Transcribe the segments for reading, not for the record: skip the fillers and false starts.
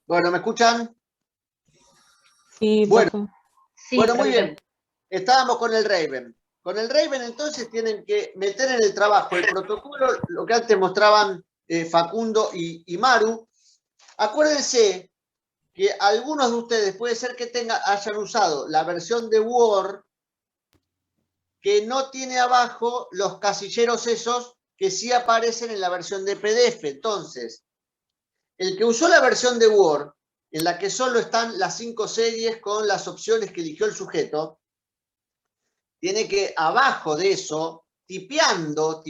Bueno, ¿me escuchan? Sí, Bueno, profe. Sí, bueno, muy profe. bien. Estábamos con el Raven. Con el Raven entonces tienen que meter en el trabajo el protocolo, lo que antes mostraban Facundo y Maru. Acuérdense que algunos de ustedes puede ser que hayan usado la versión de Word que no tiene abajo los casilleros esos que sí aparecen en la versión de PDF. Entonces, el que usó la versión de Word, en la que solo están las 5 series con las opciones que eligió el sujeto, tiene que abajo de eso, tipeando,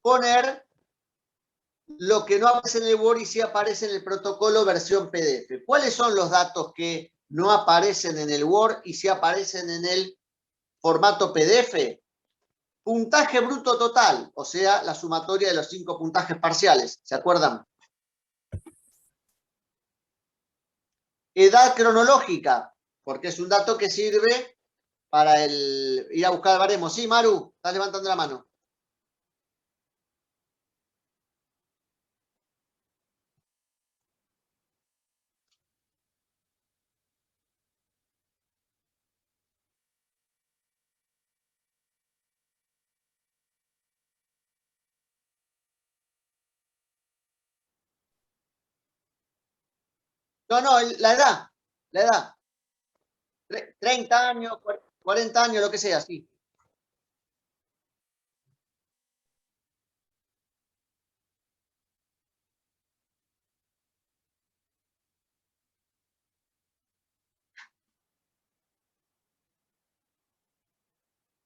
poner lo que no aparece en el Word y sí aparece en el protocolo versión PDF. ¿Cuáles son los datos que no aparecen en el Word y sí aparecen en el formato PDF? Puntaje bruto total, o sea, la sumatoria de los 5 puntajes parciales. ¿Se acuerdan? Edad cronológica, porque es un dato que sirve para ir a buscar el baremo. Sí, Maru, estás levantando la mano. No, la edad. 30 años, 40 años, lo que sea, sí.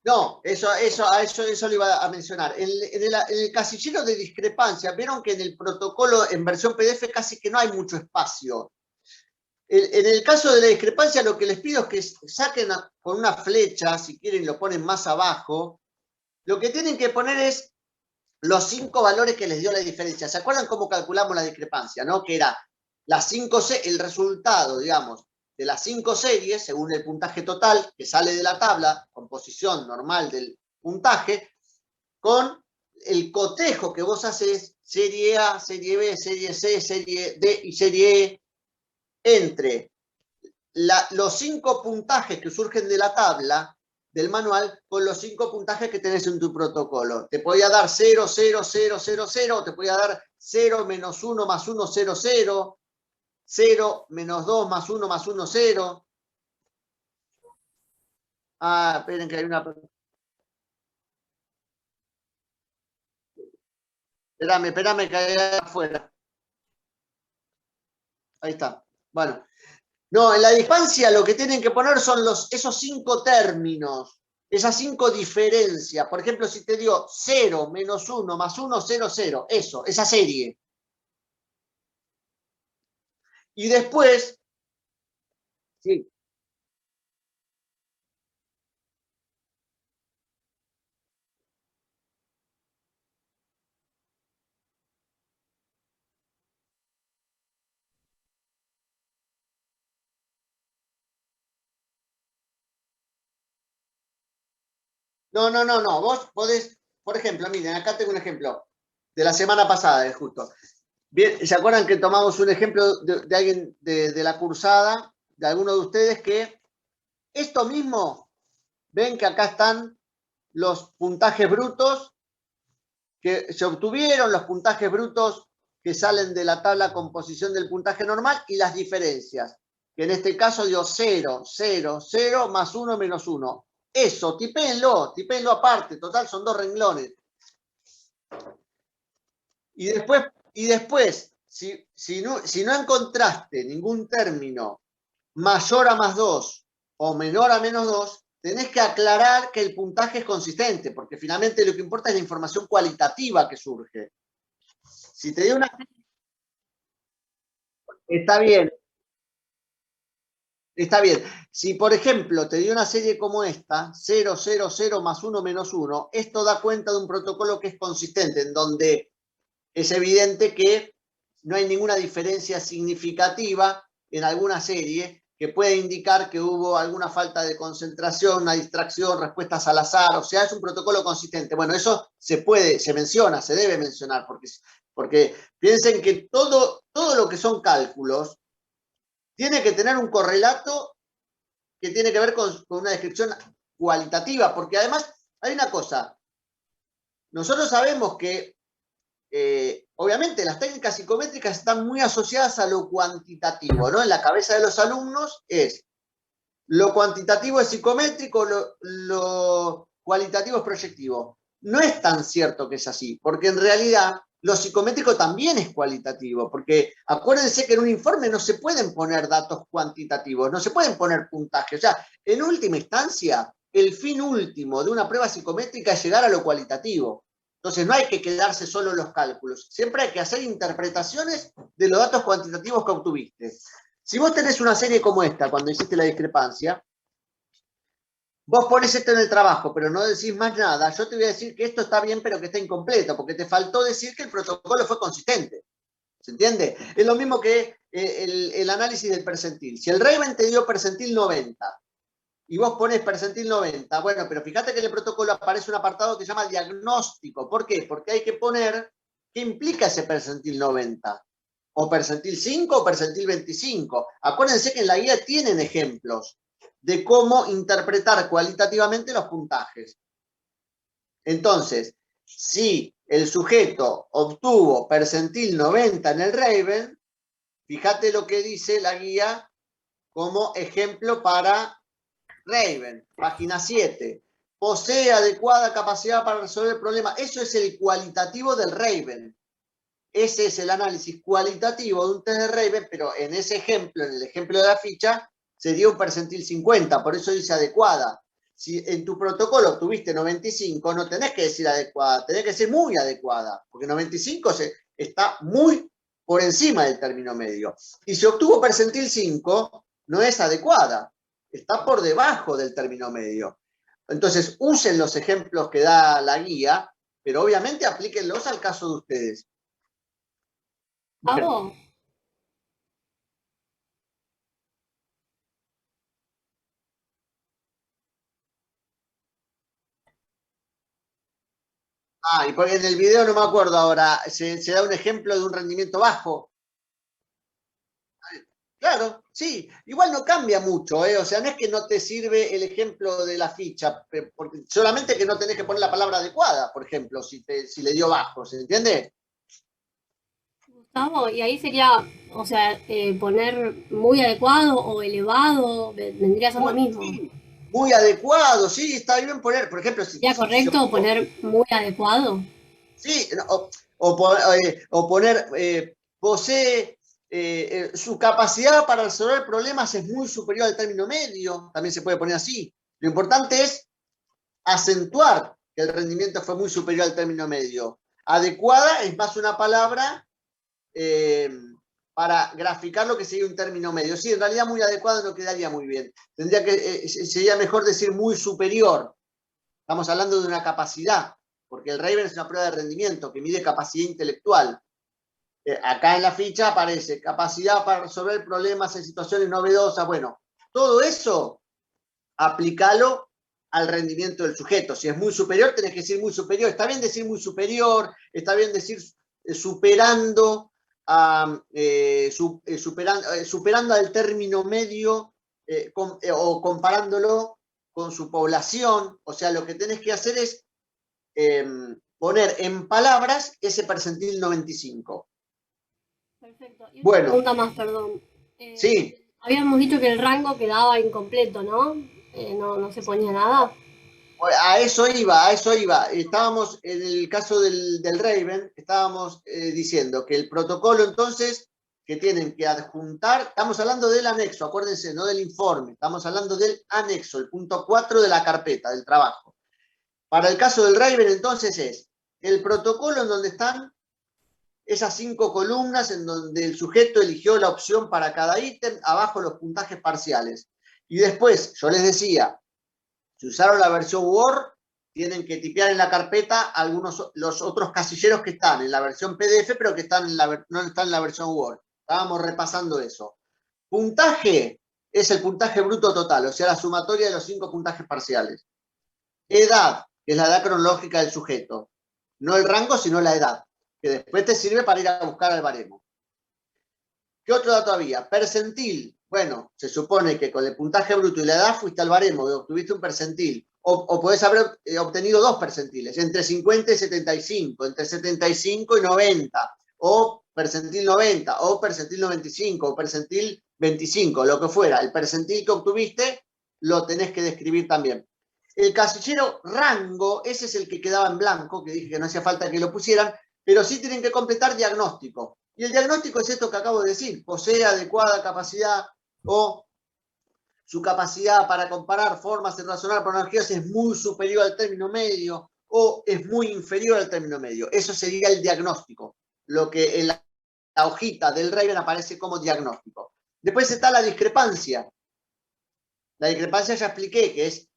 No, eso lo iba a mencionar. En el casillero de discrepancia, vieron que en el protocolo en versión PDF casi que no hay mucho espacio. En el caso de la discrepancia, lo que les pido es que saquen con una flecha, si quieren lo ponen más abajo. Lo que tienen que poner es los 5 valores que les dio la diferencia. ¿Se acuerdan cómo calculamos la discrepancia? ¿No? Que era el resultado, digamos, de las 5 series, según el puntaje total que sale de la tabla, composición normal del puntaje, con el cotejo que vos haces, serie A, serie B, serie C, serie D y serie E, entre los 5 puntajes que surgen de la tabla del manual con los 5 puntajes que tenés en tu protocolo. Te podía dar 0, 0, 0, 0, 0, te podía dar 0, menos 1, más 1, 0, 0, 0, menos 2, más 1, más 1, 0. Ah, esperen que hay una... Espérame, que hay afuera. Ahí está. Bueno. No, en la discrepancia lo que tienen que poner son esos 5 términos, esas 5 diferencias. Por ejemplo, si te dio 0, menos 1, más 1, 0, 0. Eso, esa serie. Y después, sí. No. Vos podés, por ejemplo, miren, acá tengo un ejemplo de la semana pasada, justo. Bien, ¿se acuerdan que tomamos un ejemplo de alguien de la cursada, de alguno de ustedes, que esto mismo, ven que acá están los puntajes brutos que se obtuvieron, los puntajes brutos que salen de la tabla composición del puntaje normal y las diferencias, que en este caso dio 0, 0, 0, más 1, menos 1. Eso, tipéenlo aparte, total, son 2 renglones. Y después si no encontraste ningún término mayor a más 2 o menor a menos 2, tenés que aclarar que el puntaje es consistente, porque finalmente lo que importa es la información cualitativa que surge. Si te dio una... Está bien. Está bien. Si, por ejemplo, te dio una serie como esta, 0, 0, 0, más 1, menos 1, esto da cuenta de un protocolo que es consistente, en donde es evidente que no hay ninguna diferencia significativa en alguna serie que puede indicar que hubo alguna falta de concentración, una distracción, respuestas al azar, o sea, es un protocolo consistente. Bueno, eso se menciona, se debe mencionar, porque piensen que todo lo que son cálculos tiene que tener un correlato que tiene que ver con una descripción cualitativa, porque además hay una cosa, nosotros sabemos que obviamente las técnicas psicométricas están muy asociadas a lo cuantitativo, ¿no? En la cabeza de los alumnos es lo cuantitativo es psicométrico, lo cualitativo es proyectivo. No es tan cierto que es así, porque en realidad lo psicométrico también es cualitativo, porque acuérdense que en un informe no se pueden poner datos cuantitativos, no se pueden poner puntajes. O sea, en última instancia, el fin último de una prueba psicométrica es llegar a lo cualitativo. Entonces no hay que quedarse solo en los cálculos, siempre hay que hacer interpretaciones de los datos cuantitativos que obtuviste. Si vos tenés una serie como esta, cuando hiciste la discrepancia, vos pones esto en el trabajo, pero no decís más nada, yo te voy a decir que esto está bien, pero que está incompleto, porque te faltó decir que el protocolo fue consistente. ¿Se entiende? Es lo mismo que el análisis del percentil. Si el Raven te dio percentil 90 y vos pones percentil 90, bueno, pero fíjate que en el protocolo aparece un apartado que se llama diagnóstico. ¿Por qué? Porque hay que poner qué implica ese percentil 90. O percentil 5 o percentil 25. Acuérdense que en la guía tienen ejemplos de cómo interpretar cualitativamente los puntajes. Entonces, si el sujeto obtuvo percentil 90 en el Raven, fíjate lo que dice la guía como ejemplo para Raven, página 7. Posee adecuada capacidad para resolver el problema. Eso es el cualitativo del Raven. Ese es el análisis cualitativo de un test de Raven, pero en ese ejemplo, en el ejemplo de la ficha, se dio un percentil 50, por eso dice adecuada. Si en tu protocolo obtuviste 95, no tenés que decir adecuada, tenés que decir muy adecuada, porque 95 está muy por encima del término medio. Y si obtuvo percentil 5, no es adecuada, está por debajo del término medio. Entonces, usen los ejemplos que da la guía, pero obviamente aplíquenlos al caso de ustedes. Pavo, Ah, y porque en el video no me acuerdo ahora, se da un ejemplo de un rendimiento bajo. Claro, sí, igual no cambia mucho, ¿eh? O sea, no es que no te sirve el ejemplo de la ficha, porque solamente que no tenés que poner la palabra adecuada, por ejemplo, si le dio bajo, ¿se entiende? Gustavo, y ahí sería, o sea, poner muy adecuado o elevado, vendría a ser lo mismo. Sí, muy adecuado, sí, está bien poner, por ejemplo, ¿Sería correcto poner muy adecuado? sí, o poner posee su capacidad para resolver problemas es muy superior al término medio, también se puede poner así. Lo importante es acentuar que el rendimiento fue muy superior al término medio. Adecuada es más una palabra para graficar lo que sería un término medio. Sí, en realidad muy adecuado no quedaría muy bien. Sería mejor decir muy superior. Estamos hablando de una capacidad, porque el Raven es una prueba de rendimiento que mide capacidad intelectual. Acá en la ficha aparece capacidad para resolver problemas en situaciones novedosas. Bueno, todo eso aplícalo al rendimiento del sujeto. Si es muy superior, tenés que decir muy superior. Está bien decir muy superior, está bien decir superando superando al término medio o comparándolo con su población. O sea, lo que tenés que hacer es poner en palabras ese percentil 95. Perfecto. Y una Bueno, pregunta más, perdón. sí. Habíamos dicho que el rango quedaba incompleto, ¿no? No se ponía nada. A eso iba, a eso iba. Estábamos, en el caso del Raven, estábamos diciendo que el protocolo entonces que tienen que adjuntar, estamos hablando del anexo, acuérdense, no del informe, estamos hablando del anexo, el punto 4 de la carpeta, del trabajo. Para el caso del Raven entonces es el protocolo en donde están esas 5 columnas en donde el sujeto eligió la opción para cada ítem, abajo los puntajes parciales. Y después, yo les decía, si usaron la versión Word, tienen que tipear en la carpeta los otros casilleros que están en la versión PDF, pero que no están en la versión Word. Estábamos repasando eso. Puntaje, es el puntaje bruto total, o sea, la sumatoria de los 5 puntajes parciales. Edad, que es la edad cronológica del sujeto. No el rango, sino la edad, que después te sirve para ir a buscar al baremo. ¿Qué otro dato había? Percentil. Bueno, se supone que con el puntaje bruto y la edad fuiste al baremo y obtuviste un percentil. O podés haber obtenido 2 percentiles, entre 50 y 75, entre 75 y 90, o percentil 90, o percentil 95, o percentil 25, lo que fuera. El percentil que obtuviste lo tenés que describir también. El casillero rango, ese es el que quedaba en blanco, que dije que no hacía falta que lo pusieran, pero sí tienen que completar diagnóstico. Y el diagnóstico es esto que acabo de decir, posee adecuada capacidad o su capacidad para comparar formas de razonar por analogías es muy superior al término medio o es muy inferior al término medio. Eso sería el diagnóstico, lo que en la hojita del Raven aparece como diagnóstico. Después está la discrepancia. La discrepancia ya expliqué que es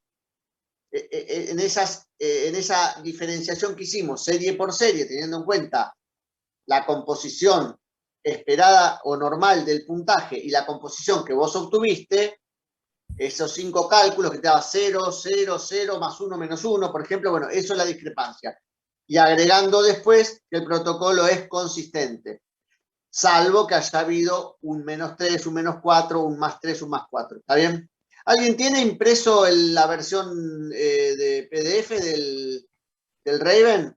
en esa diferenciación que hicimos serie por serie, teniendo en cuenta la composición esperada o normal del puntaje y la composición que vos obtuviste, esos 5 cálculos que te daba 0, 0, 0, más 1, menos 1, por ejemplo, bueno, eso es la discrepancia. Y agregando después que el protocolo es consistente, salvo que haya habido un -3, un -4, un +3, un +4. ¿Está bien? ¿Alguien tiene impreso la versión de PDF del Raven?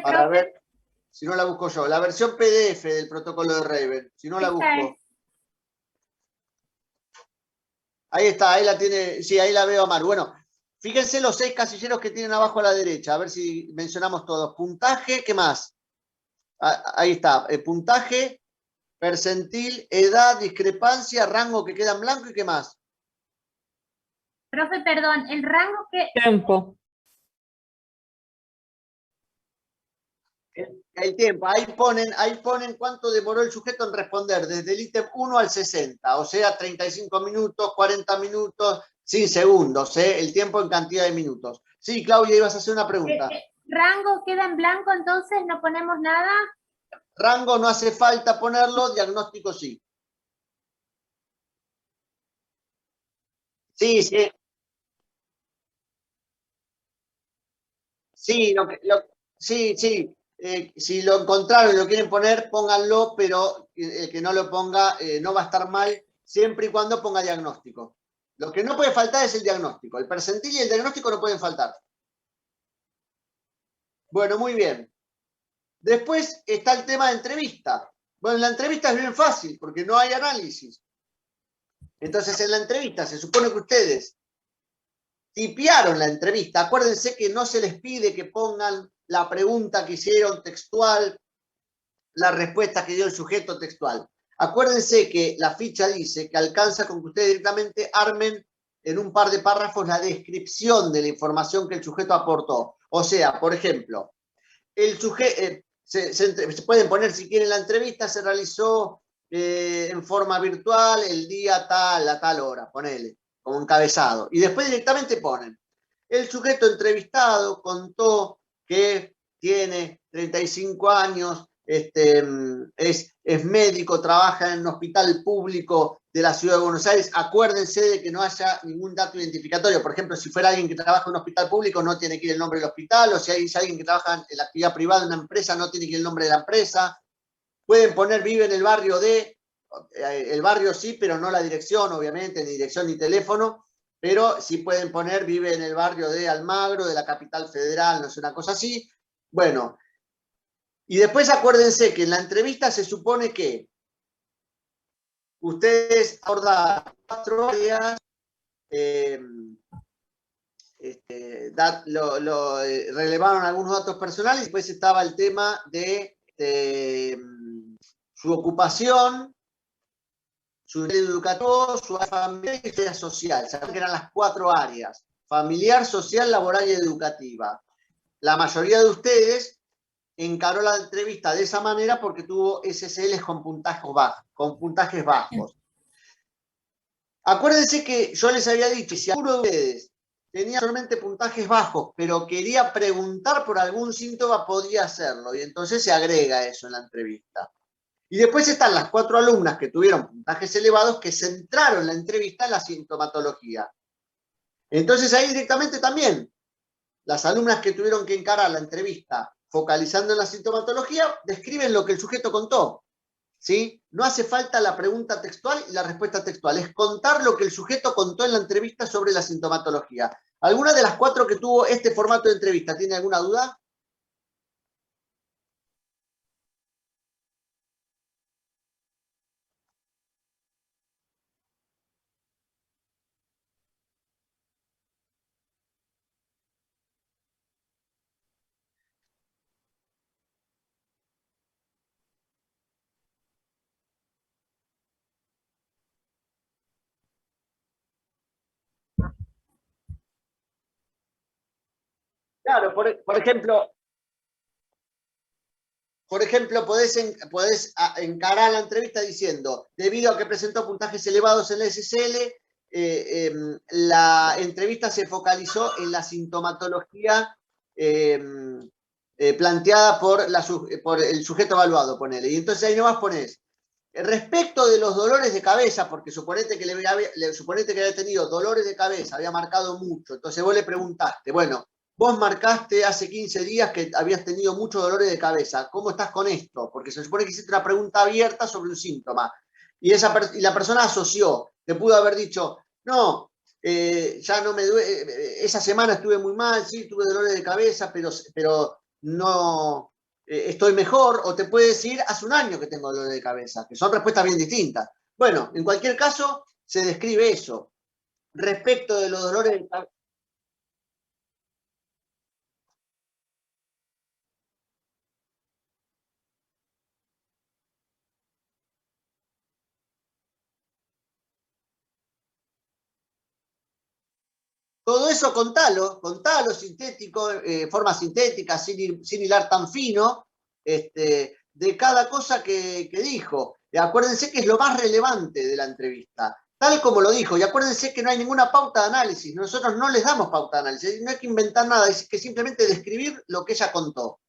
Para ver. Si no la busco yo. La versión PDF del protocolo de Raven. Si no la busco. Ahí está, ahí la tiene. Sí, ahí la veo a Mar. Bueno, fíjense los 6 casilleros que tienen abajo a la derecha. A ver si mencionamos todos. Puntaje, ¿qué más? Ahí está. Puntaje, percentil, edad, discrepancia, rango que queda en blanco y ¿qué más? Profe, perdón, el rango que... Tiempo. El tiempo, ahí ponen cuánto demoró el sujeto en responder, desde el ítem 1 al 60, o sea, 35 minutos, 40 minutos, sin segundos, el tiempo en cantidad de minutos. Sí, Claudia, ibas a hacer una pregunta. ¿Rango queda en blanco, entonces no ponemos nada? Rango no hace falta ponerlo, diagnóstico sí. Sí, sí. Sí, sí, sí. Si lo encontraron y lo quieren poner, pónganlo, pero el que no lo ponga no va a estar mal, siempre y cuando ponga diagnóstico. Lo que no puede faltar es el diagnóstico. El percentil y el diagnóstico no pueden faltar. Bueno, muy bien. Después está el tema de entrevista. Bueno, la entrevista es bien fácil, porque no hay análisis. Entonces, en la entrevista se supone que ustedes tipearon la entrevista. Acuérdense que no se les pide que pongan la pregunta que hicieron textual, la respuesta que dio el sujeto textual. Acuérdense que la ficha dice que alcanza con que ustedes directamente armen en un par de párrafos la descripción de la información que el sujeto aportó. O sea, por ejemplo, el sujeto, se pueden poner si quieren la entrevista, se realizó en forma virtual el día tal, a tal hora, ponele, como encabezado. Y después directamente ponen, el sujeto entrevistado contó que tiene 35 años, es médico, trabaja en un hospital público de la Ciudad de Buenos Aires. Acuérdense de que no haya ningún dato identificatorio. Por ejemplo, si fuera alguien que trabaja en un hospital público, no tiene que ir el nombre del hospital, o si hay alguien que trabaja en la actividad privada de una empresa, no tiene que ir el nombre de la empresa. Pueden poner vive en el barrio de, el barrio sí, pero no la dirección, obviamente, ni dirección ni teléfono, pero sí pueden poner vive en el barrio de Almagro, de la capital federal, no es una cosa así. Bueno, y después acuérdense que en la entrevista se supone que ustedes abordan 4 áreas, relevaron algunos datos personales, y después estaba el tema de su ocupación, su nivel educativo, su familiar y su vida social. Saben que eran las 4 áreas: familiar, social, laboral y educativa. La mayoría de ustedes encaró la entrevista de esa manera porque tuvo SSLs con puntajes bajos. Acuérdense que yo les había dicho, si alguno de ustedes tenía solamente puntajes bajos, pero quería preguntar por algún síntoma, podía hacerlo, y entonces se agrega eso en la entrevista. Y después están las 4 alumnas que tuvieron puntajes elevados que centraron la entrevista en la sintomatología. Entonces ahí directamente también, las alumnas que tuvieron que encarar la entrevista focalizando en la sintomatología, describen lo que el sujeto contó. ¿Sí? No hace falta la pregunta textual y la respuesta textual, es contar lo que el sujeto contó en la entrevista sobre la sintomatología. ¿Alguna de las 4 que tuvo este formato de entrevista tiene alguna duda? Claro, por ejemplo, podés encarar la entrevista diciendo, debido a que presentó puntajes elevados en la SSL, la entrevista se focalizó en la sintomatología planteada por el sujeto evaluado, ponele. Y entonces ahí nomás ponés, respecto de los dolores de cabeza, porque suponete que había tenido dolores de cabeza, había marcado mucho, entonces vos le preguntaste, bueno, vos marcaste hace 15 días que habías tenido muchos dolores de cabeza. ¿Cómo estás con esto? Porque se supone que hiciste una pregunta abierta sobre un síntoma. Y la persona asoció. Te pudo haber dicho, no, ya no me duele, esa semana estuve muy mal, sí, tuve dolores de cabeza, pero no estoy mejor. O te puede decir, hace un año que tengo dolores de cabeza, que son respuestas bien distintas. Bueno, en cualquier caso, se describe eso. Respecto de los dolores de cabeza. Todo eso contalo sintético, forma sintética, sin hilar tan fino, de cada cosa que dijo. Acuérdense que es lo más relevante de la entrevista, tal como lo dijo. Y acuérdense que no hay ninguna pauta de análisis. Nosotros no les damos pauta de análisis. No hay que inventar nada, es que simplemente describir lo que ella contó.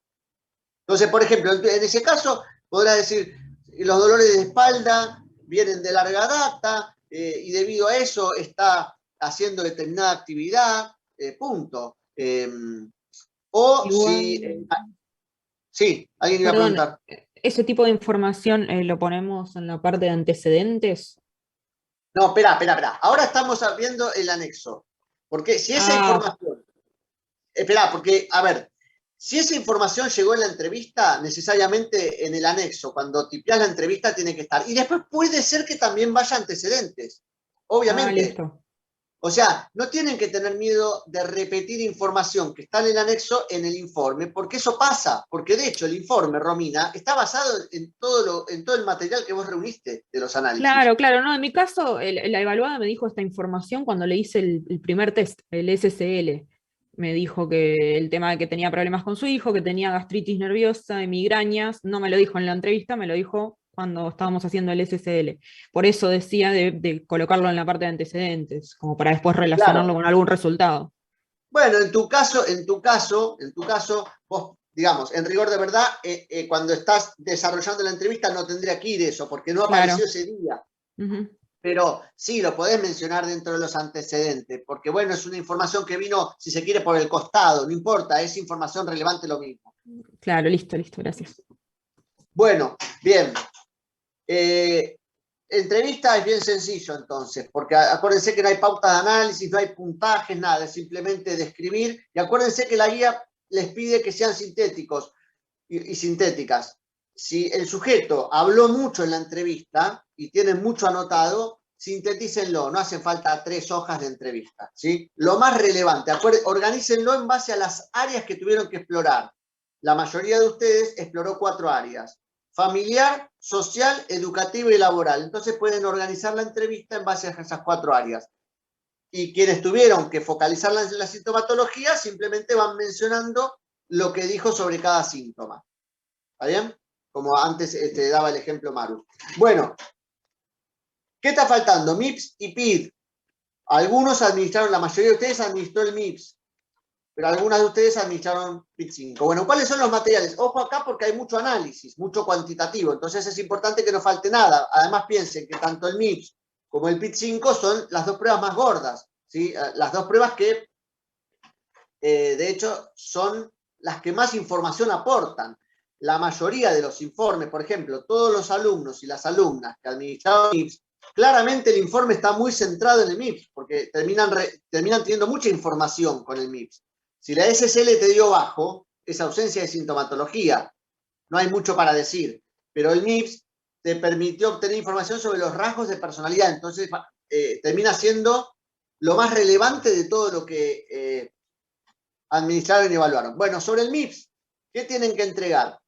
Entonces, por ejemplo, en ese caso, podrá decir, los dolores de espalda vienen de larga data y debido a eso está haciendo determinada actividad, punto. O si... Igual, sí, alguien iba a perdón, preguntar. ese tipo de información lo ponemos en la parte de antecedentes. No, espera. Ahora estamos viendo el anexo. Porque si esa Ah, información... Espera, porque, a ver, si esa información llegó en la entrevista, necesariamente en el anexo, cuando tipeás la entrevista, tiene que estar. Y después puede ser que también vaya antecedentes, obviamente. listo. O sea, no tienen que tener miedo de repetir información que está en el anexo en el informe, porque eso pasa. Porque de hecho el informe, Romina, está basado en todo el material que vos reuniste de los análisis. Claro, claro, no, en mi caso, la evaluada me dijo esta información cuando le hice el primer test, el SSL. Me dijo que el tema de que tenía problemas con su hijo, que tenía gastritis nerviosa y migrañas, no me lo dijo en la entrevista, me lo dijo cuando estábamos haciendo el SSL. Por eso decía de colocarlo en la parte de antecedentes, como para después relacionarlo Claro. con algún resultado. Bueno, en tu caso, vos, digamos, en rigor de verdad, cuando estás desarrollando la entrevista no tendría que ir eso, porque no apareció Claro. ese día. Ujú. Pero sí, lo podés mencionar dentro de los antecedentes, porque bueno, es una información que vino, si se quiere, por el costado, no importa, es información relevante lo mismo. Claro, listo, listo, gracias. Bueno, bien. Entrevista es bien sencillo entonces, porque acuérdense que no hay pauta de análisis, no hay puntajes, nada, es simplemente describir. Y acuérdense que la guía les pide que sean sintéticos y sintéticas. Si el sujeto habló mucho en la entrevista y tienen mucho anotado, sintetícenlo, no hacen falta 3 hojas de entrevista, ¿sí? Lo más relevante, organícenlo en base a las áreas que tuvieron que explorar. La mayoría de ustedes exploró 4 áreas: familiar, social, educativa y laboral. Entonces pueden organizar la entrevista en base a esas 4 áreas. Y quienes tuvieron que focalizarla en la sintomatología simplemente van mencionando lo que dijo sobre cada síntoma. ¿Está bien? Como antes te daba el ejemplo Maru. Bueno, ¿qué está faltando? MIPS y PID. Algunos administraron, la mayoría de ustedes administró el MIPS. pero algunas de ustedes administraron PIT5. Bueno, ¿cuáles son los materiales? Ojo acá porque hay mucho análisis, mucho cuantitativo, entonces es importante que no falte nada. Además piensen que tanto el MIPS como el PIT5 son las dos pruebas más gordas, ¿sí? Las dos pruebas que, de hecho, son las que más información aportan. La mayoría de los informes, por ejemplo, todos los alumnos y las alumnas que administraron MIPS, claramente el informe está muy centrado en el MIPS, porque terminan teniendo mucha información con el MIPS. Si la SSL te dio bajo, es ausencia de sintomatología, no hay mucho para decir, pero el MIPS te permitió obtener información sobre los rasgos de personalidad, entonces termina siendo lo más relevante de todo lo que administraron y evaluaron. Bueno, sobre el MIPS, ¿qué tienen que entregar?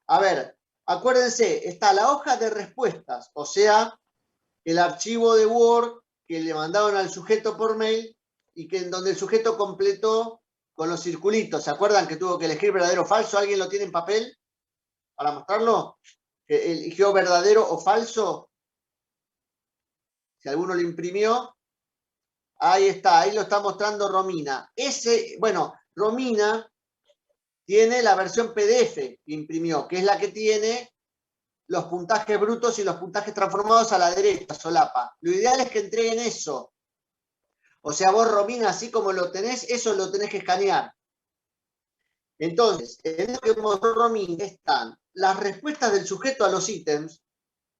A ver, acuérdense, está la hoja de respuestas, o sea, el archivo de Word que le mandaron al sujeto por mail y que en donde el sujeto completó con los circulitos. ¿Se acuerdan que tuvo que elegir verdadero o falso? ¿Alguien lo tiene en papel para mostrarlo? Que eligió verdadero o falso. Si alguno lo imprimió. Ahí está, ahí lo está mostrando Romina. Bueno, Romina tiene la versión PDF que imprimió, que es la que tiene los puntajes brutos y los puntajes transformados a la derecha, solapa. Lo ideal es que entreguen eso. O sea, vos, Romina, así como lo tenés, eso lo tenés que escanear. Entonces, en lo que mostró Romina están las respuestas del sujeto a los ítems,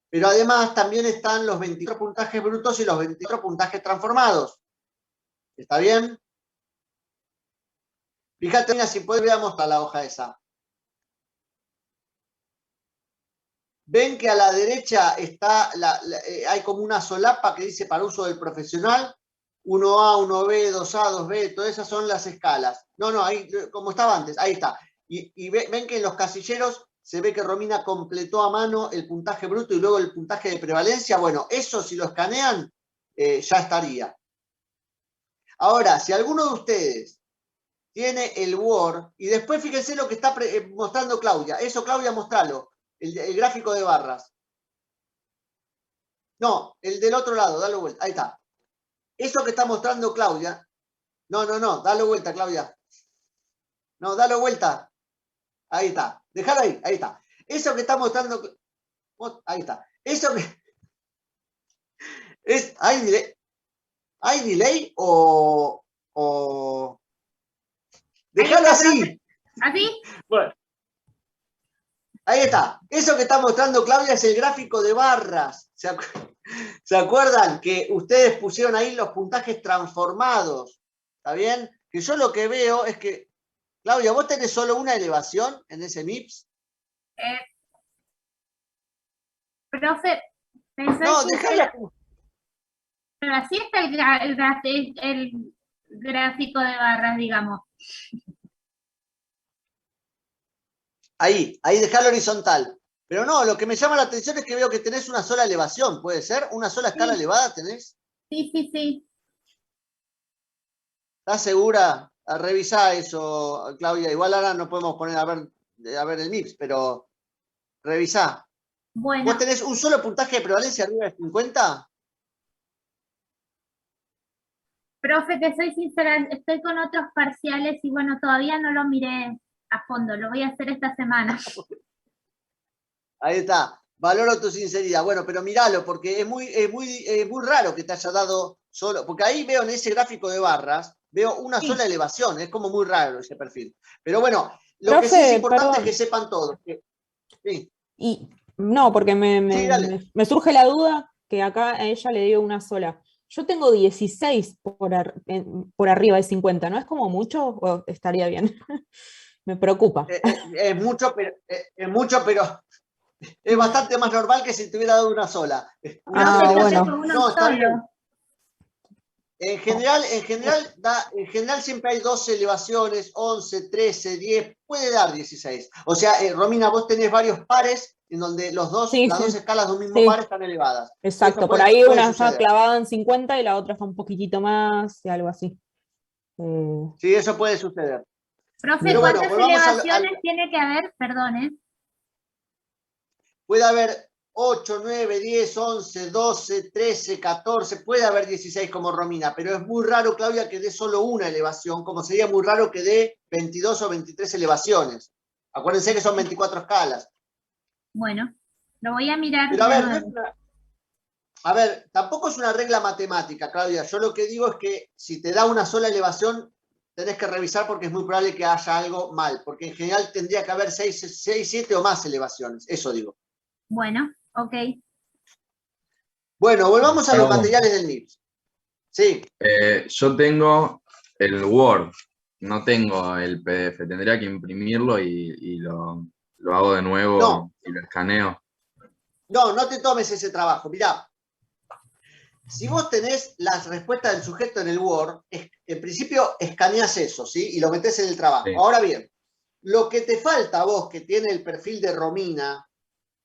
pero además también están los 24 puntajes brutos y los 24 puntajes transformados. ¿Está bien? Fíjate, mira, si puedes, veamos a la hoja esa. Ven que a la derecha está hay como una solapa que dice para uso del profesional, 1A, 1B, 2A, 2B, todas esas son las escalas. No, ahí, como estaba antes, ahí está. Y ven que en los casilleros se ve que Romina completó a mano el puntaje bruto y luego el puntaje de prevalencia. Bueno, eso si lo escanean, ya estaría. Ahora, si alguno de ustedes tiene el Word, y después fíjense lo que está mostrando Claudia. Eso, Claudia, mostralo. El gráfico de barras. No, el del otro lado, dalo vuelta. Ahí está. Eso que está mostrando Claudia. No, dalo vuelta, Claudia. No, dalo vuelta. Ahí está. Dejalo ahí, ahí está. Eso que está mostrando. Ahí está. Eso que. ¿Hay delay o. Dejalo así. ¿Así? Bueno. Ahí está. Eso que está mostrando Claudia es el gráfico de barras. ¿Se acuerdan que ustedes pusieron ahí los puntajes transformados? ¿Está bien? Que yo lo que veo es que, Claudia, ¿vos tenés solo una elevación en ese MIPS? Profe, pensé No, que déjala. pero así está el gráfico de barras, digamos. Ahí déjalo horizontal. Pero no, lo que me llama la atención es que veo que tenés una sola elevación, ¿puede ser? ¿Una sola escala elevada tenés? Sí. ¿Estás segura? Revisá eso, Claudia. Igual ahora no podemos poner a ver el MIPS, pero revisá. Bueno, ¿Vos tenés un solo puntaje de prevalencia arriba de 50? profe, te soy sincera, estoy con otros parciales y bueno, todavía no lo miré a fondo, lo voy a hacer esta semana. Ahí está. Valoro tu sinceridad. Bueno, pero míralo, porque es muy raro que te haya dado solo. Porque ahí veo en ese gráfico de barras, veo una sola elevación. Es como muy raro ese perfil. Pero bueno, lo que sí es importante es que sepan todos. Sí. Y no, porque Sí, dale. me surge la duda que acá a ella le dio una sola. Yo tengo 16 por arriba de 50, ¿no es como mucho o estaría bien? Me preocupa. Es mucho, pero es bastante más normal que si te hubiera dado una sola. Bueno. No, está bien. En general siempre hay 12 elevaciones, 11, 13, 10, puede dar 16. O sea, Romina, vos tenés varios pares en donde las dos escalas de un mismo par están elevadas. Exacto, por ahí una está clavada en 50 y la otra está un poquitito más, y algo así. Sí, eso puede suceder. Profe, ¿cuántas elevaciones tiene que haber? Perdón, Puede haber 8, 9, 10, 11, 12, 13, 14, puede haber 16 como Romina, pero es muy raro, Claudia, que dé solo una elevación, como sería muy raro que dé 22 o 23 elevaciones. Acuérdense que son 24 escalas. Bueno, lo voy a mirar Pero a de ver, nuevo. a ver, tampoco es una regla matemática, Claudia. Yo lo que digo es que si te da una sola elevación, tenés que revisar porque es muy probable que haya algo mal, porque en general tendría que haber 6, 7 o más elevaciones, eso digo. Bueno, ok. Bueno, volvamos a los Gustavo. materiales del MIPS. Sí. Yo tengo el Word, no tengo el PDF. Tendría que imprimirlo y lo hago de nuevo No. y lo escaneo. No, no te tomes ese trabajo. Mirá, si vos tenés las respuestas del sujeto en el Word, en principio escaneás eso, ¿sí? Y lo metés en el trabajo. Sí. Ahora bien, lo que te falta a vos, que tiene el perfil de Romina,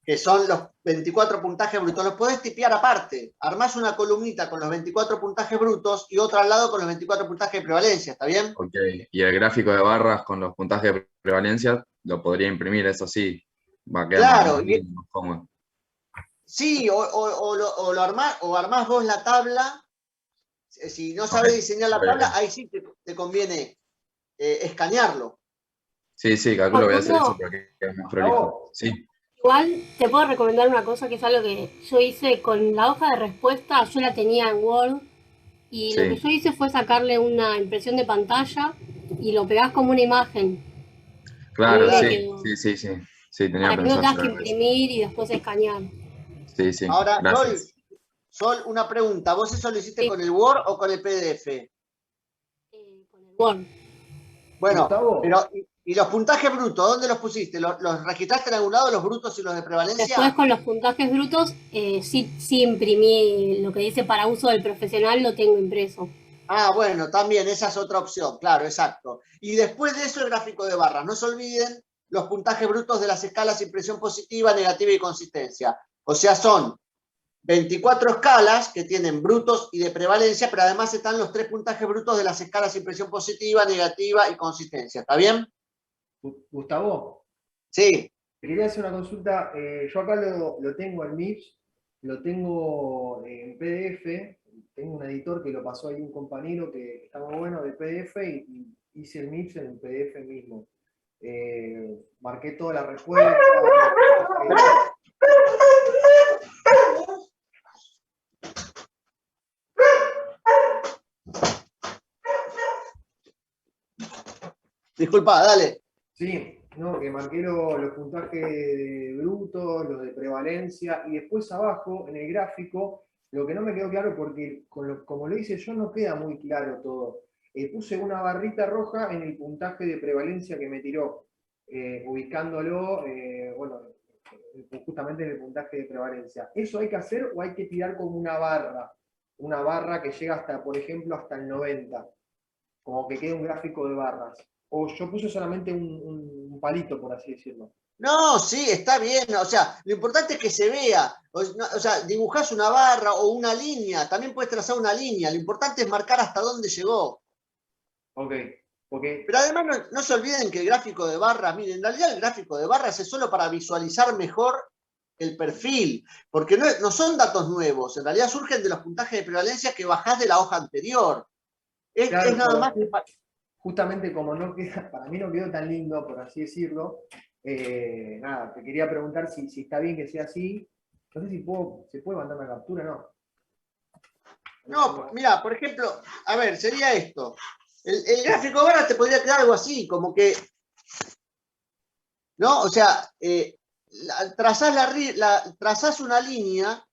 que son los 24 puntajes brutos, los podés tipear aparte. Armás una columnita con los 24 puntajes brutos y otra al lado con los 24 puntajes de prevalencia, ¿está bien? Ok. Y el gráfico de barras con los puntajes de prevalencia lo podría imprimir, eso sí. Va a quedar Claro, más lindo, más cómodo. Sí, o armás vos la tabla. Si no sabes Ok, diseñar la ok, tabla, ok. ahí sí te conviene escanearlo. Sí, calculo que voy a hacer eso Facundo, porque es más prolijo. Sí, igual te puedo recomendar una cosa que es algo que yo hice con la hoja de respuesta, yo la tenía en Word y lo que yo sí. hice fue sacarle una impresión de pantalla y lo pegás como una imagen. A mí Claro, me Claro. quedó, sí, tenía para que no pensado tengas que hacer eso. imprimir y después escanear. Sí, Ahora, gracias. Sol, una pregunta. ¿Vos eso lo hiciste Sí, con el Word o con el PDF? con el Word. Bueno, Gustavo, pero ¿y los puntajes brutos? ¿Dónde los pusiste? ¿Los registraste en algún lado, los brutos y los de Después prevalencia? con los puntajes brutos, sí imprimí lo que dice para uso del profesional, lo tengo impreso. Ah, bueno, también, esa es otra opción, claro, exacto. Y después de eso el gráfico de barras. No se olviden los puntajes brutos de las escalas impresión positiva, negativa y consistencia. O sea, son 24 escalas que tienen brutos y de prevalencia, pero además están los 3 puntajes brutos de las escalas impresión positiva, negativa y consistencia. ¿Está bien? Gustavo, Sí. te quería hacer una consulta. Yo acá lo tengo en MIPS, lo tengo en PDF. Tengo un editor que lo pasó ahí un compañero que está muy bueno de PDF y hice el MIPS en el PDF mismo. Marqué toda la respuesta. Disculpa, dale. Sí, no, que marqué los puntajes brutos, los de prevalencia, y después abajo, en el gráfico, lo que no me quedó claro, porque como lo hice yo, no queda muy claro todo. Puse una barrita roja en el puntaje de prevalencia que me tiró, ubicándolo, bueno, justamente en el puntaje de prevalencia. ¿Eso hay que hacer o hay que tirar como una barra? Una barra que llega hasta, por ejemplo, hasta el 90, como que quede un gráfico de barras. O yo puse solamente un palito, por así decirlo. No, sí, está bien. O sea, lo importante es que se vea. O sea, dibujás una barra o una línea. También puedes trazar una línea. Lo importante es marcar hasta dónde llegó. Ok, porque Pero además no se olviden que el gráfico de barras, miren, en realidad el gráfico de barras es solo para visualizar mejor el perfil, porque no son datos nuevos, en realidad surgen de los puntajes de prevalencia que bajás de la hoja anterior. Es claro, nada más que... justamente como no queda, para mí no quedó tan lindo, por así decirlo, nada, te quería preguntar si está bien que sea así. No sé si se puede mandar una captura, ¿no? No, mira, por ejemplo, a ver, sería esto. El gráfico de barras te podría quedar algo así, como que, ¿no? O sea, trazás una línea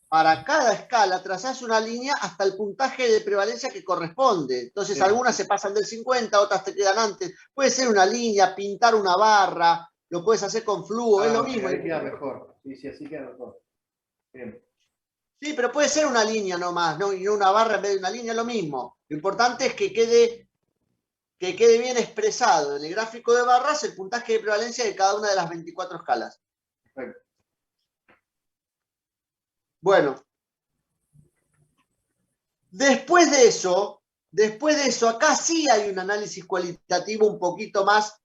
para cada escala, trazás una línea hasta el puntaje de prevalencia que corresponde. Entonces, Sí. algunas se pasan del 50, otras te quedan antes. Puede ser una línea, pintar una barra, lo puedes hacer con flujo, es lo Ok, mismo. ahí queda mejor. Sí, así queda mejor. Bien. Sí, pero puede ser una línea nomás, ¿no? Y no una barra en vez de una línea, es lo mismo. Lo importante es que quede bien expresado en el gráfico de barras el puntaje de prevalencia de cada una de las 24 escalas. Perfecto. Bueno, después de eso, acá sí hay un análisis cualitativo un poquito más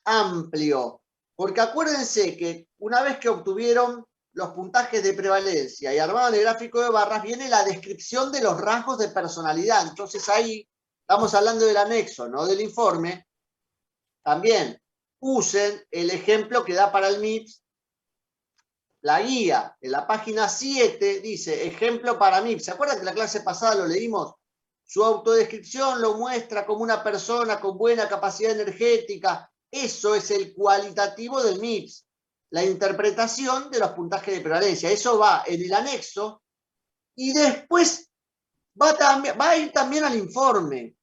amplio, porque acuérdense que una vez que obtuvieron los puntajes de prevalencia y armado en el gráfico de barras, viene la descripción de los rasgos de personalidad. Entonces ahí estamos hablando del anexo, no del informe. También usen el ejemplo que da para el MIPS la guía. En la página 7 dice, ejemplo para MIPS. ¿Se acuerdan que la clase pasada lo leímos? Su autodescripción lo muestra como una persona con buena capacidad energética. Eso es el cualitativo del MIPS. La interpretación de los puntajes de prevalencia. Eso va en el anexo y después va a ir también al informe.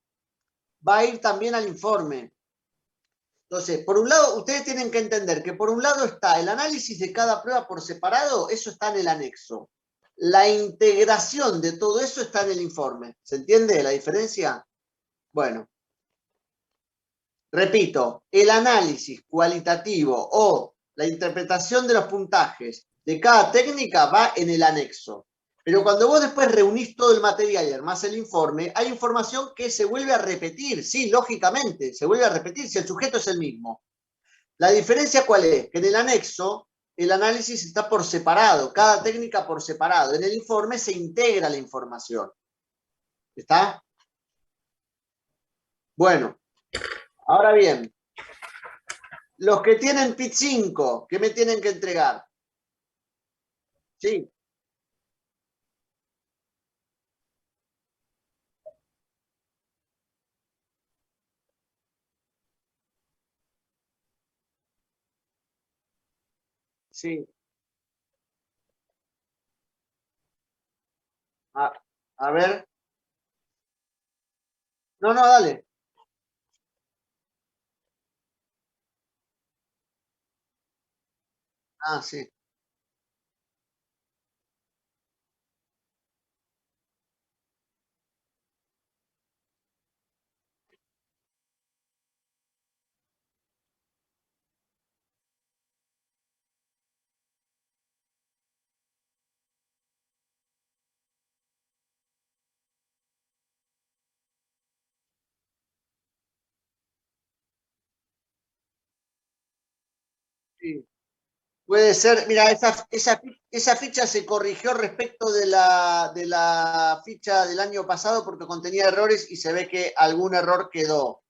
Va a ir también al informe. Entonces, por un lado, ustedes tienen que entender que por un lado está el análisis de cada prueba por separado, eso está en el anexo. La integración de todo eso está en el informe. ¿Se entiende la diferencia? Bueno. Repito, el análisis cualitativo o la interpretación de los puntajes de cada técnica va en el anexo. Pero cuando vos después reunís todo el material y armás el informe, hay información que se vuelve a repetir. Sí, lógicamente, se vuelve a repetir si el sujeto es el mismo. La diferencia, ¿cuál es? Que en el anexo el análisis está por separado, cada técnica por separado. En el informe se integra la información. ¿Está? Bueno, ahora bien, los que tienen PIT 5, ¿qué me tienen que entregar? Sí. Sí. A ver. No, no, dale. Ah, sí. Sí. Puede ser, mira, esa ficha se corrigió respecto de la ficha del año pasado porque contenía errores y se ve que algún error quedó.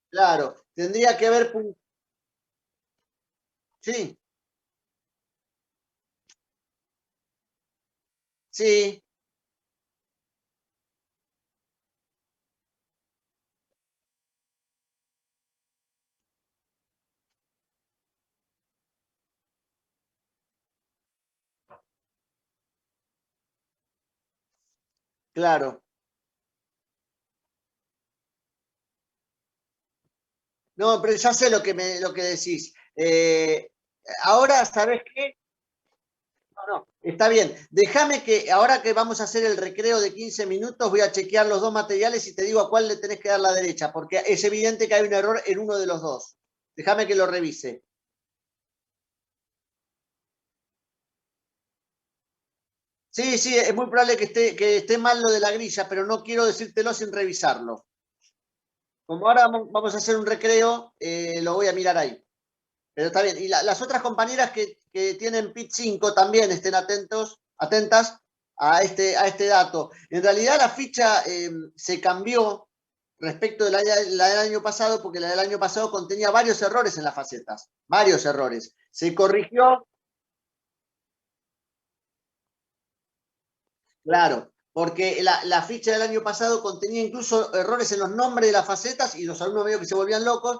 Claro, tendría que haber... Sí, sí, claro. No, pero ya sé lo que decís. Ahora, ¿sabés qué? No, está bien. Déjame que ahora que vamos a hacer el recreo de 15 minutos, voy a chequear los dos materiales y te digo a cuál le tenés que dar la derecha, porque es evidente que hay un error en uno de los dos. Déjame que lo revise. Sí, sí, es muy probable que esté mal lo de la grilla, pero no quiero decírtelo sin revisarlo. Como ahora vamos a hacer un recreo, lo voy a mirar ahí. Pero está bien. Y las otras compañeras que tienen PIT 5 también estén atentas a este dato. En realidad la ficha se cambió respecto de la del año pasado, porque la del año pasado contenía varios errores en las facetas. Varios errores. Se corrigió. Claro, porque la ficha del año pasado contenía incluso errores en los nombres de las facetas y los alumnos medio que se volvían locos.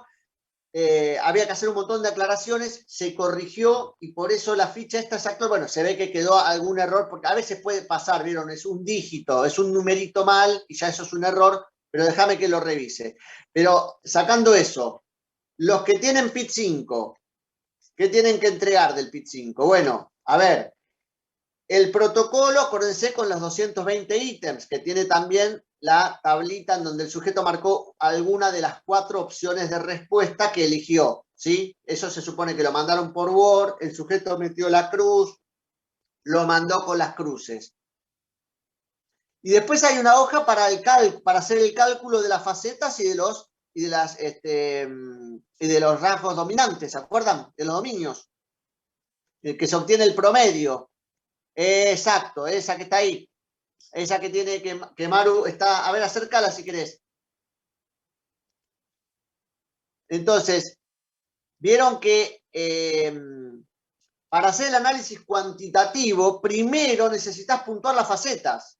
Había que hacer un montón de aclaraciones, se corrigió y por eso la ficha esta exacta, bueno, se ve que quedó algún error, porque a veces puede pasar, ¿vieron? Es un dígito, es un numerito mal y ya eso es un error, pero déjame que lo revise. Pero sacando eso, los que tienen PIT 5, ¿qué tienen que entregar del PIT 5? Bueno, a ver, el protocolo, acuérdense, con los 220 ítems, que tiene también la tablita en donde el sujeto marcó alguna de las 4 opciones de respuesta que eligió. ¿sí? Eso se supone que lo mandaron por Word, el sujeto metió la cruz, lo mandó con las cruces. Y después hay una hoja para hacer el cálculo de las facetas y de los rasgos dominantes, ¿se acuerdan? De los dominios. Que se obtiene el promedio. Exacto, esa que está ahí. Esa que tiene que Maru está. A ver, acércala si querés. Entonces, vieron que para hacer el análisis cuantitativo, primero necesitas puntuar las facetas.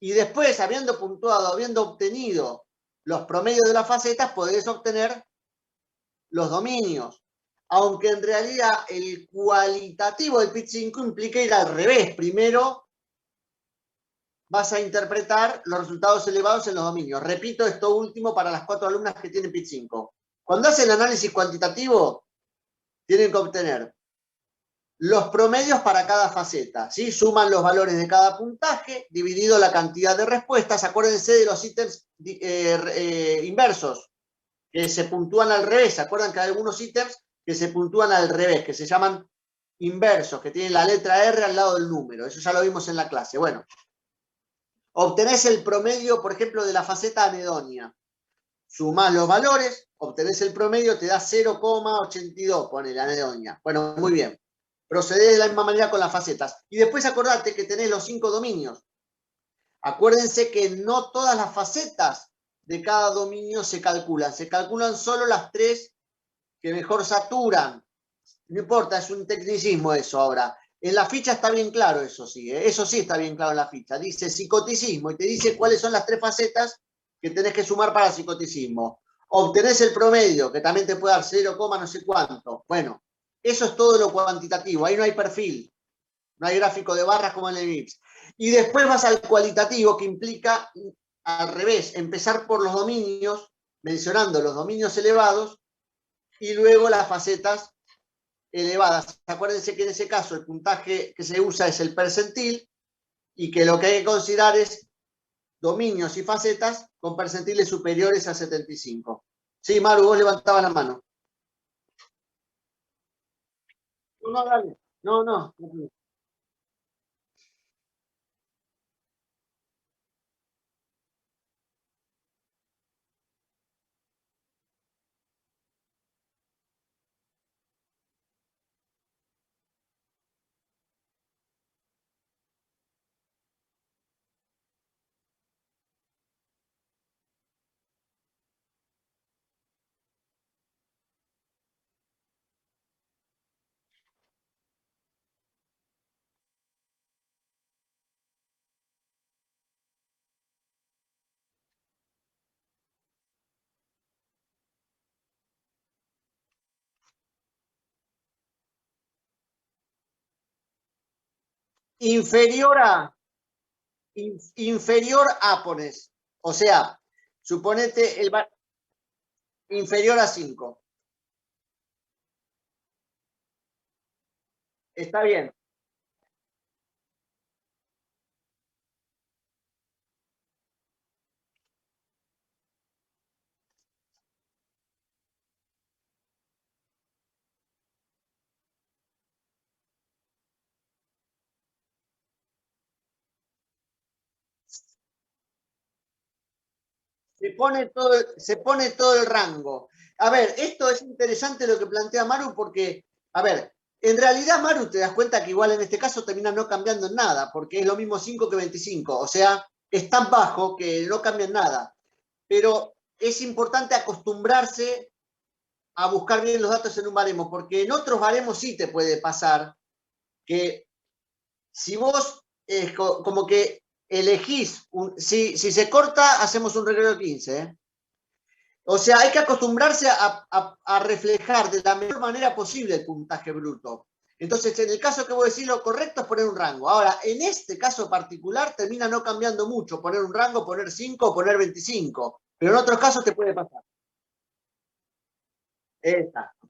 Y después, habiendo puntuado, habiendo obtenido los promedios de las facetas, podés obtener los dominios. Aunque en realidad el cualitativo del PIT5 implica ir al revés. Primero vas a interpretar los resultados elevados en los dominios. Repito esto último para las 4 alumnas que tienen PIT5. Cuando hacen el análisis cuantitativo, tienen que obtener los promedios para cada faceta, ¿sí? Suman los valores de cada puntaje, dividido la cantidad de respuestas. Acuérdense de los ítems inversos, que se puntúan al revés. ¿Se acuerdan que hay algunos ítems que se puntúan al revés, que se llaman inversos, que tienen la letra R al lado del número? Eso ya lo vimos en la clase. Bueno, obtenés el promedio, por ejemplo, de la faceta anedonia. Sumás los valores, obtenés el promedio, te da 0,82, pone la anedonia. Bueno, muy bien. Procedés de la misma manera con las facetas. Y después acordate que tenés los 5 dominios. Acuérdense que no todas las facetas de cada dominio se calculan solo las 3 que mejor saturan. No importa, es un tecnicismo eso ahora. En la ficha está bien claro eso sí, eso sí está bien claro en la ficha. Dice psicoticismo y te dice cuáles son las 3 facetas que tenés que sumar para el psicoticismo. Obtenés el promedio, que también te puede dar 0, no sé cuánto. Bueno, eso es todo lo cuantitativo, ahí no hay perfil, no hay gráfico de barras como en el MIPS. Y después vas al cualitativo, que implica al revés, empezar por los dominios, mencionando los dominios elevados, y luego las facetas elevadas. Acuérdense que en ese caso el puntaje que se usa es el percentil, y que lo que hay que considerar es dominios y facetas con percentiles superiores a 75. Sí, Maru, vos levantabas la mano. No, dale. No. Inferior a pones. O sea, suponete inferior a 5. Está bien. Se pone todo el rango. A ver, esto es interesante lo que plantea Maru porque, a ver, en realidad Maru te das cuenta que igual en este caso termina no cambiando en nada, porque es lo mismo 5 que 25. O sea, es tan bajo que no cambia en nada. Pero es importante acostumbrarse a buscar bien los datos en un baremo, porque en otros baremos sí te puede pasar que si vos como que elegís, si se corta, hacemos un regrero de 15. O sea, hay que acostumbrarse a reflejar de la mejor manera posible el puntaje bruto. Entonces, en el caso que vos decís, lo correcto es poner un rango. Ahora, en este caso particular, termina no cambiando mucho poner un rango, poner 5 o poner 25. Pero en otros casos te puede pasar. Exacto.